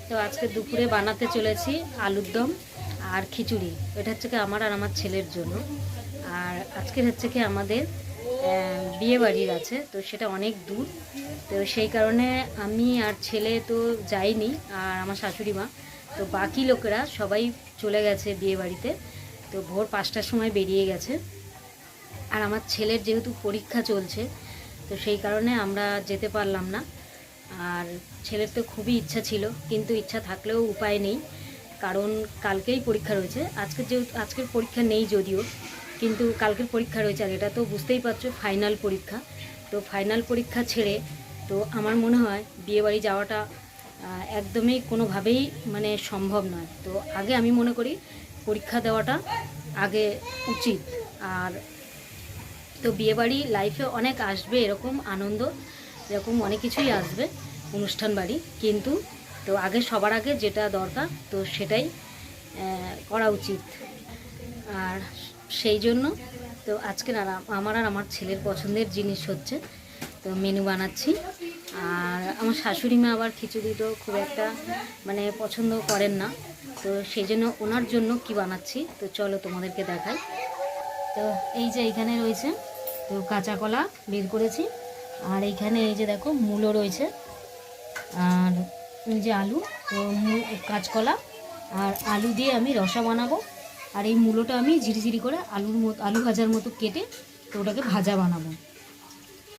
তো আজকে দুপুরে বানাতে চলেছি আলুর দম আর খিচুড়ি। এটা হচ্ছে কি আমার আর আমার ছেলের জন্য। আর আজকের হচ্ছে কি আমাদের বিয়ে বাড়ির আছে, তো সেটা অনেক দূর। তো সেই কারণে আমি আর ছেলে তো যাইনি, আর আমার শাশুড়ি মা, তো বাকি লোকেরা সবাই চলে গেছে বিয়ে বাড়িতে। তো ভোর 5টার সময় বেরিয়ে গেছে। আর আমার ছেলের যেহেতু পরীক্ষা চলছে, তো সেই কারণে আমরা যেতে পারলাম না। আর ছেলের তো খুবই ইচ্ছা ছিল, কিন্তু ইচ্ছা থাকলেও উপায় নেই, কারণ কালকেই পরীক্ষা রয়েছে। আজকের পরীক্ষা নেই যদিও, কিন্তু কালকের পরীক্ষা রয়েছে। আর এটা তো বুঝতেই পারছো ফাইনাল পরীক্ষা। তো ফাইনাল পরীক্ষা ছেড়ে তো আমার মনে হয় বিয়েবাড়ি যাওয়াটা একদমই কোনোভাবেই মানে সম্ভব নয়। তো আগে আমি মনে করি পরীক্ষা দেওয়াটা আগে উচিত। আর তো বিয়েবাড়ি লাইফে অনেক আসবে, এরকম আনন্দ, এরকম অনেক কিছুই আসবে অনুষ্ঠান বাড়ি, কিন্তু তো আগে সবার আগে যেটা দরকার তো সেটাই করা উচিত। আর সেই জন্য তো আজকের আমার আর আমার ছেলের পছন্দের জিনিস হচ্ছে, তো মেনু বানাচ্ছি। আর আমার শাশুড়ি মা আবার খিচুড়ি তো খুব একটা মানে পছন্দ করেন না, তো সেই জন্য ওনার জন্য কি বানাচ্ছি তো চলো তোমাদেরকে দেখাই। তো এই যে এইখানে রয়েছে তো কাঁচা কলা বের করেছি, আর এইখানে এই যে দেখো মূলো রয়েছে, আর এই যে আলু, তো কাঁচকলা আর আলু দিয়ে আমি রসা বানাবো। আর এই মূলোটা আমি ঝিরিঝিরি করে আলু ভাজার মতো কেটে তো ওটাকে ভাজা বানাবো।